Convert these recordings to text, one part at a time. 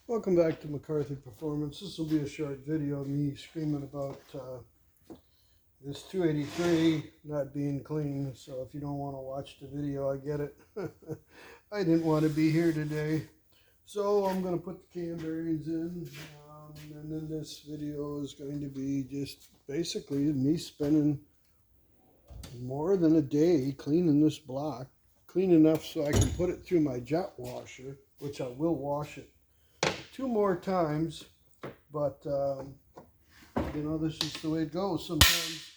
Welcome back to McCarthy Performance. This will be a short video of me screaming about this 283 not being clean. So if you don't want to watch the video, I get it. I didn't want to be here today. So I'm going to put the cam bearings in. And then this video is going to be just basically me spending more than a day cleaning this block. Clean enough so I can put it through my jet washer, which I will wash it 2 more times, but this is the way it goes sometimes.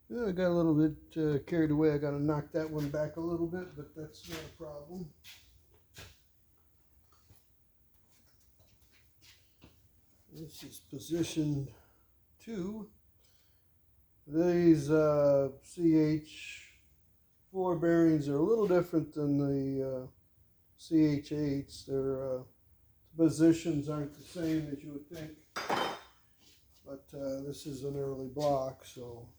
Yeah, I got a little bit carried away. I got to knock that one back a little bit, but that's not a problem. This is position 2. These CH4 bearings are a little different than the CH8s. Their positions aren't the same as you would think, but this is an early block, so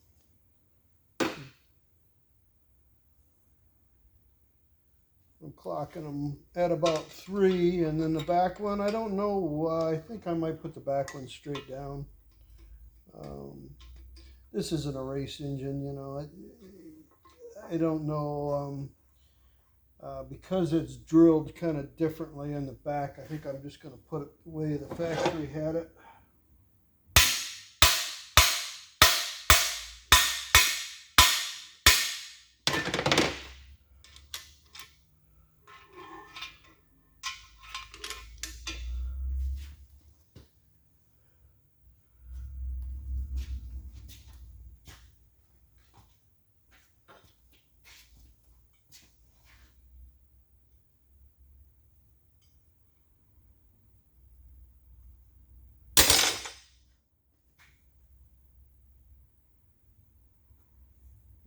I'm clocking them at about 3, and then the back one, I don't know, I think I might put the back one straight down. This isn't a race engine, you know. I don't know, because it's drilled kind of differently in the back. I think I'm just going to put it the way the factory had it.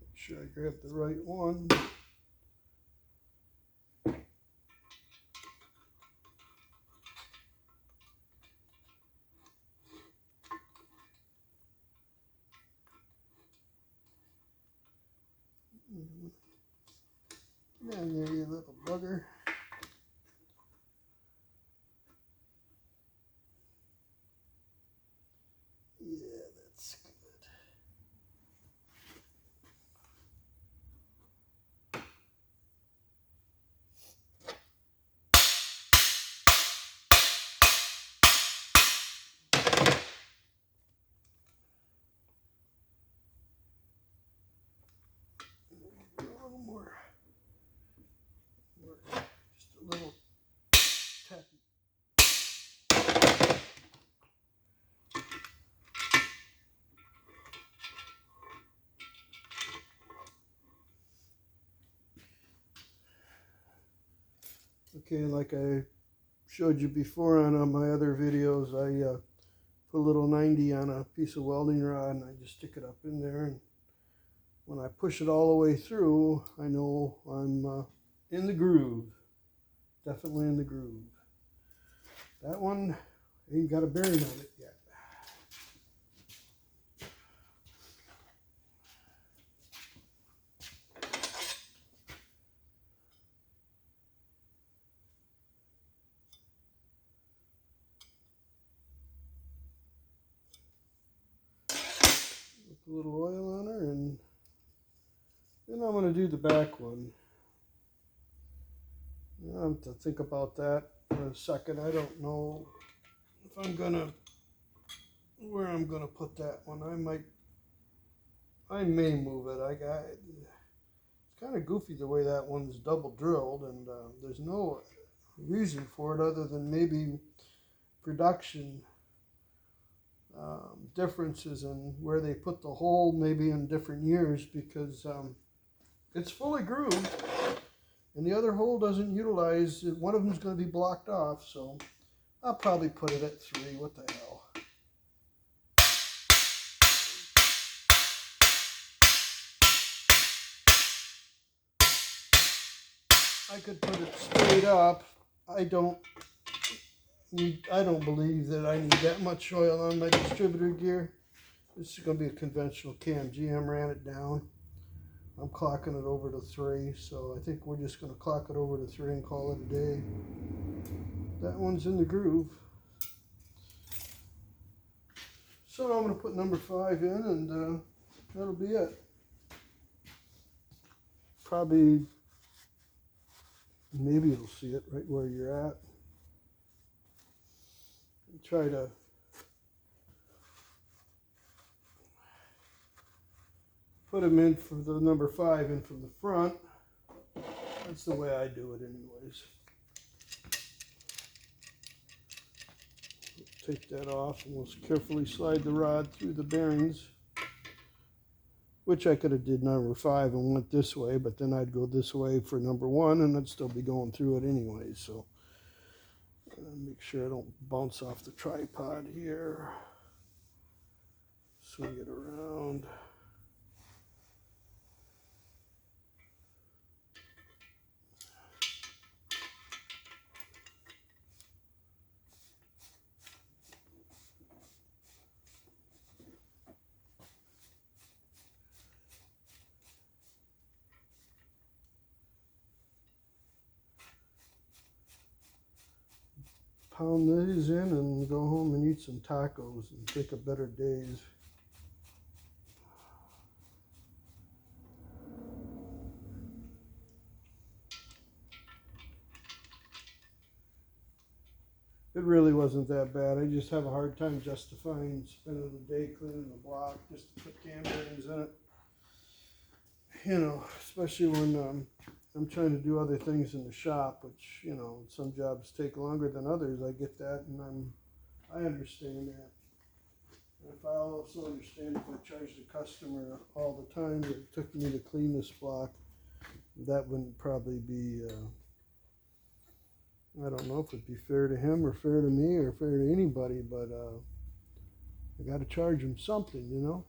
Make sure I grab the right one. Down there, you little bugger. Yeah, that's good. A little more. Just a little tappy. Okay, like I showed you before on my other videos, I put a little 90 on a piece of welding rod and I just stick it up in there, and when I push it all the way through, I know I'm in the groove. Definitely in the groove. That one ain't got a bearing on it yet. Put a little oil on her, and then I'm going to do the back one. I have to think about that for a second. I don't know if where I'm gonna put that one. I may move it. It's kind of goofy the way that one's double drilled, and there's no reason for it other than maybe production differences in where they put the hole, maybe in different years, because it's fully grooved and the other hole doesn't utilize. One of them's going to be blocked off, so I'll probably put it at 3. What the hell. I could put it straight up. I don't I don't believe that I need that much oil on my distributor gear. This is going to be a conventional cam. GM ran it down. I'm clocking it over to 3, so I think we're just going to clock it over to 3 and call it a day. That one's in the groove. So I'm going to put number 5 in, and that'll be it. Probably, maybe you'll see it right where you're at. Try to put them in for the number 5 in from the front. That's the way I do it anyways. Take that off, and we'll carefully slide the rod through the bearings, which I could have did number 5 and went this way, but then I'd go this way for number 1 and I'd still be going through it anyway. So make sure I don't bounce off the tripod here. Swing it around. Pound these in and go home and eat some tacos and think of better days. It really wasn't that bad. I just have a hard time justifying spending the day cleaning the block just to put cam bearings in it. You know, especially when I'm trying to do other things in the shop, which, you know, some jobs take longer than others. I get that, and I understand that. If I also understand if I charged the customer all the time that it took me to clean this block, that wouldn't probably be, I don't know if it'd be fair to him or fair to me or fair to anybody, but I got to charge him something, you know.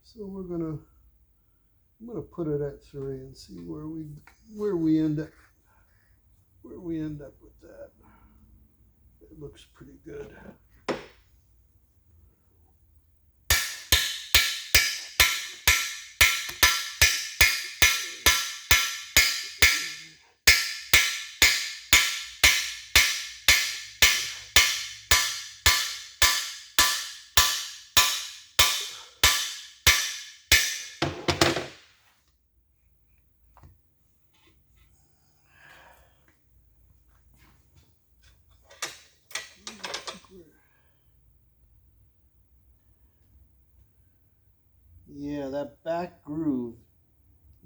So I'm gonna put it at 3 and see where we end up with that. It looks pretty good. Yeah, that back groove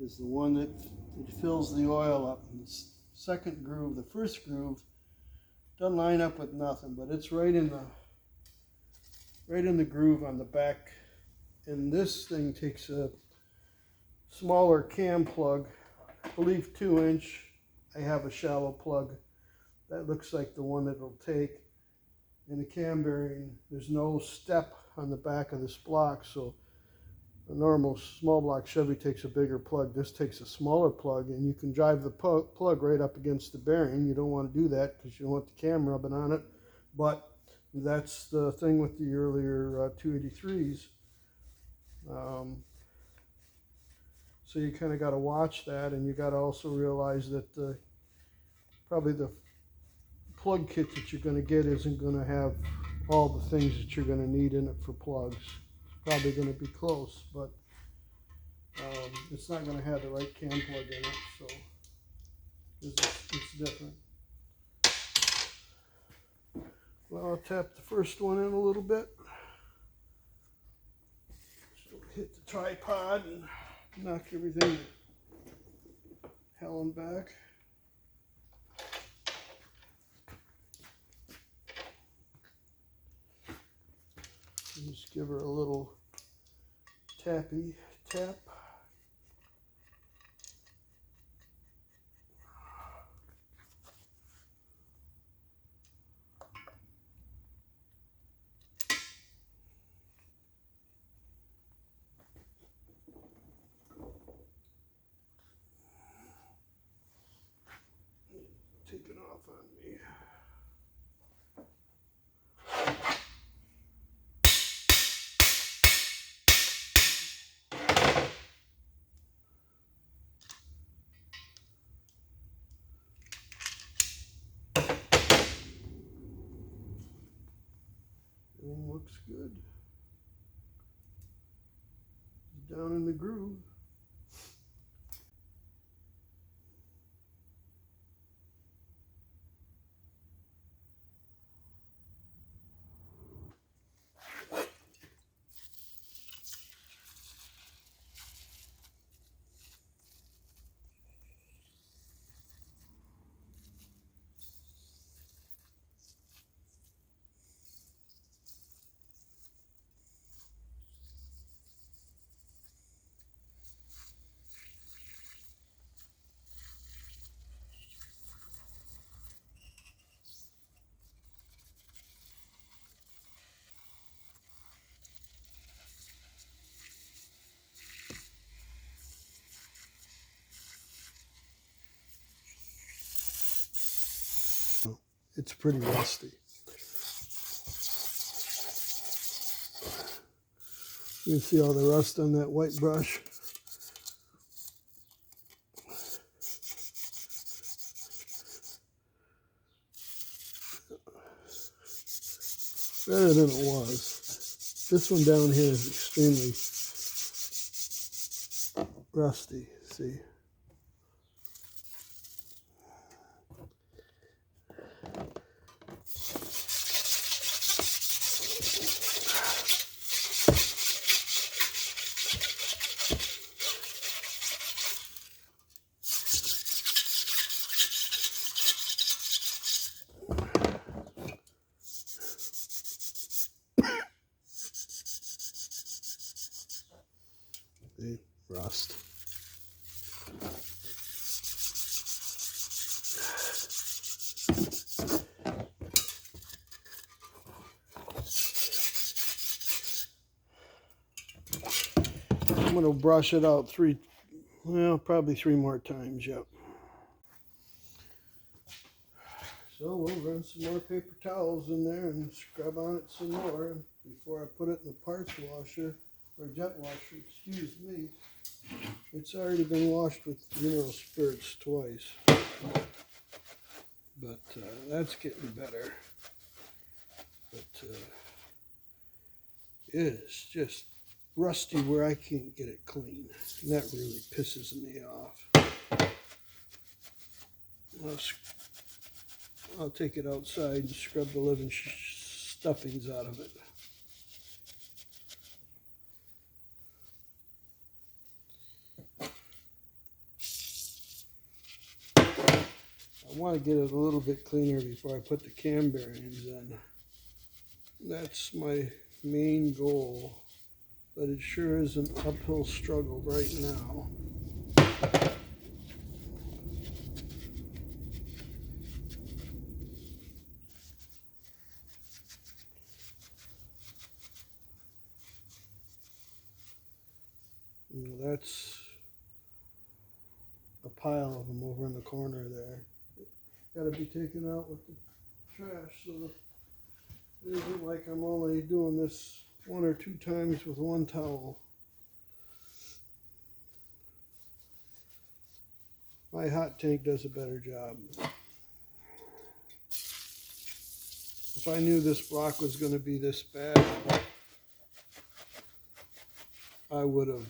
is the one that fills the oil up. And the second groove, the first groove, doesn't line up with nothing, but it's right in the groove on the back. And this thing takes a smaller cam plug, I believe 2-inch. I have a shallow plug. That looks like the one that it'll take. In the cam bearing, there's no step on the back of this block, so a normal small block Chevy takes a bigger plug. This takes a smaller plug, and you can drive the plug right up against the bearing. You don't want to do that because you don't want the cam rubbing on it, but that's the thing with the earlier 283s. So you kind of got to watch that, and you got to also realize that probably the plug kit that you're going to get isn't going to have all the things that you're going to need in it for plugs. It's probably going to be close, but it's not going to have the right cam plug in it, so it's different. Well, I'll tap the first one in a little bit. So hit the tripod and knock everything hell and back. And just give her a little tappy tap. Take it off on me. looks good. Down in the groove. It's pretty rusty. You can see all the rust on that white brush. Better than it was. This one down here is extremely rusty. See? Rust. I'm going to brush it out probably 3 more times, yep. So we'll run some more paper towels in there and scrub on it some more before I put it in the parts washer, or jet washer, excuse me. It's already been washed with mineral spirits twice, but that's getting better. But it is just rusty where I can't get it clean, and that really pisses me off. I'll take it outside and scrub the living stuffings out of it. I want to get it a little bit cleaner before I put the cam bearings in. That's my main goal, but it sure is an uphill struggle right now. That's a pile of them over in the corner there. Got to be taken out with the trash, so that it isn't like I'm only doing this 1 or 2 times with one towel. My hot tank does a better job. If I knew this block was going to be this bad, I would have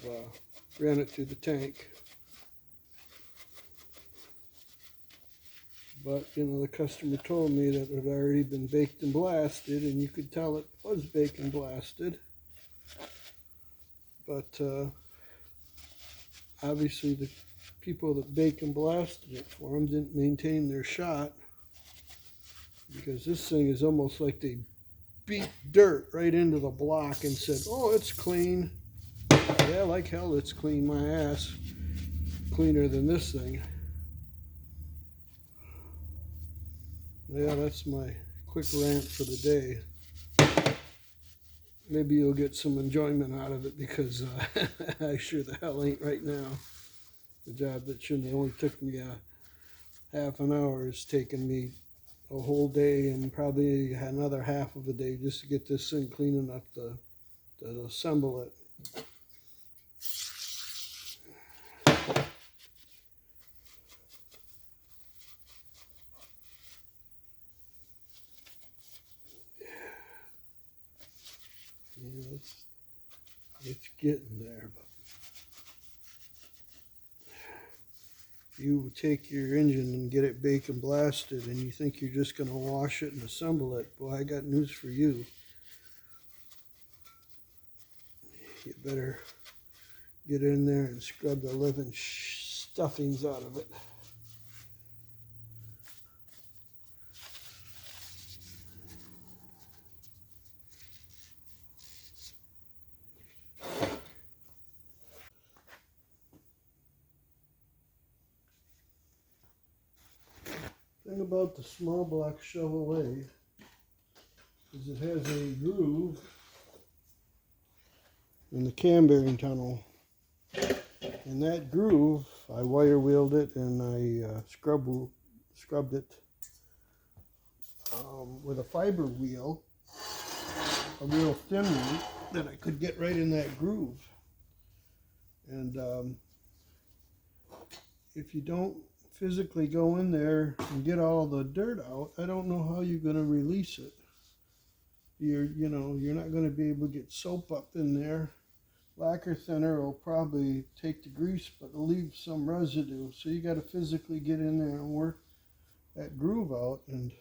ran it through the tank. But, you know, the customer told me that it had already been baked and blasted, and you could tell it was baked and blasted. But obviously the people that baked and blasted it for them didn't maintain their shot, because this thing is almost like they beat dirt right into the block and said, oh, it's clean. Yeah, like hell it's clean, my ass. Cleaner than this thing. Yeah, that's my quick rant for the day. Maybe you'll get some enjoyment out of it, because I sure the hell ain't right now. The job that shouldn't have only took me half an hour is taking me a whole day, and probably another half of a day just to get this thing clean enough to assemble it. getting there. But you take your engine and get it bacon blasted and you think you're just going to wash it and assemble it, boy, I got news for you. You better get in there and scrub the living stuffings out of it. Thing about the small block Chevrolet is it has a groove in the cam bearing tunnel. And that groove, I wire wheeled it and I scrubbed it with a fiber wheel, a real thin one, that I could get right in that groove. And if you don't physically go in there and get all the dirt out, I don't know how you're going to release it. You're not going to be able to get soap up in there. Lacquer thinner will probably take the grease, but it'll leave some residue. So you got to physically get in there and work that groove out. And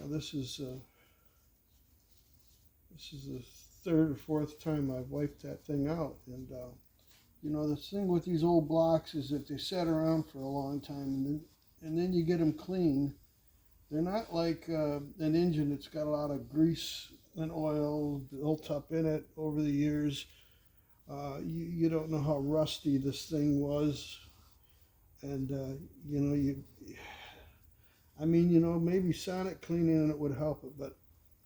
this is the third or fourth time I've wiped that thing out. And the thing with these old blocks is that they sat around for a long time, and then you get them clean. They're not like an engine that's got a lot of grease and oil built up in it over the years. You don't know how rusty this thing was, and maybe sonic cleaning it would help it, but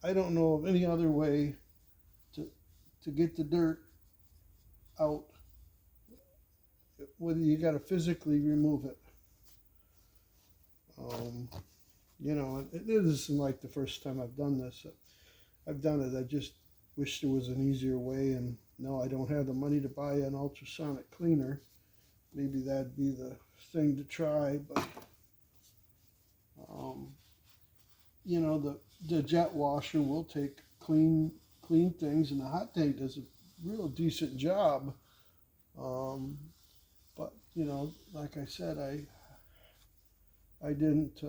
I don't know of any other way to get the dirt out. Whether you got to physically remove it. It isn't like the first time I've done this. I've done it. I just wish there was an easier way. And no, I don't have the money to buy an ultrasonic cleaner. Maybe that'd be the thing to try. But the jet washer will take clean things, and the hot tank does a real decent job. But like I said, I didn't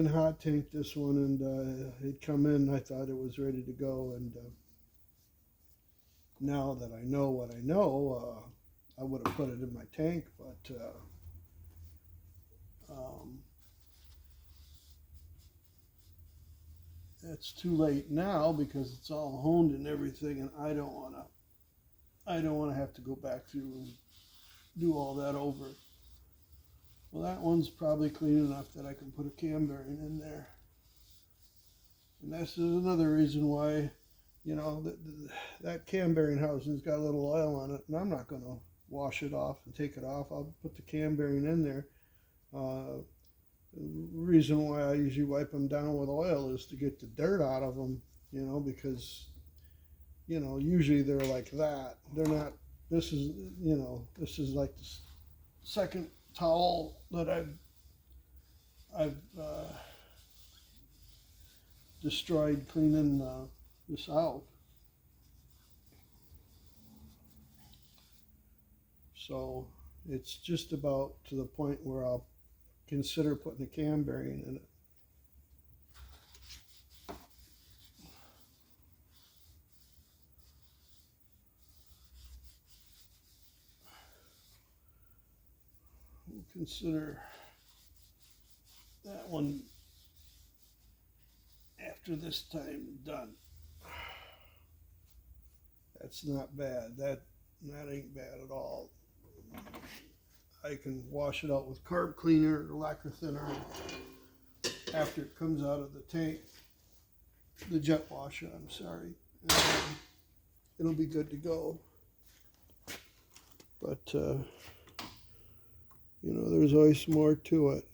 hot tank this one, and it come in. I thought it was ready to go, and now that I know what I know, I would have put it in my tank, but it's too late now because it's all honed and everything, and I don't want to have to go back through and do all that over. Well, that one's probably clean enough that I can put a cam bearing in there. And that's another reason why, that cam bearing housing's got a little oil on it, and I'm not going to wash it off and take it off. I'll put the cam bearing in there. The reason why I usually wipe them down with oil is to get the dirt out of them, because usually they're like that. They're not. This is like the second towel that I've destroyed cleaning this out. So it's just about to the point where I'll consider putting a cam bearing in it. We'll consider that one after this time done. That's not bad. That ain't bad at all. I can wash it out with carb cleaner or lacquer thinner after it comes out of the tank, the jet washer, I'm sorry. It'll be good to go. But, there's always more to it.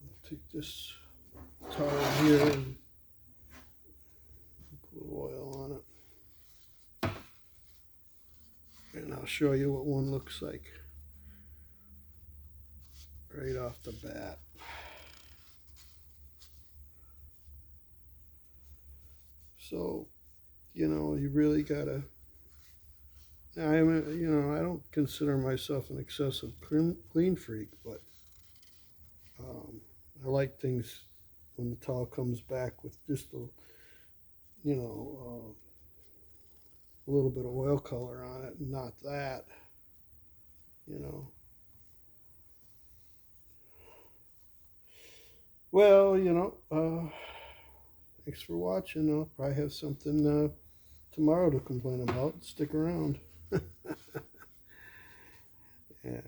I'll take this towel here and put a little oil on it. And I'll show you what one looks like right off the bat. So, you know, you really gotta. You know, I don't consider myself an excessive clean freak, but um, I like things when the towel comes back with just a, you know, a little bit of oil color on it, and not that, you know. Well, you know, thanks for watching. I'll probably have something tomorrow to complain about. Stick around. Yeah.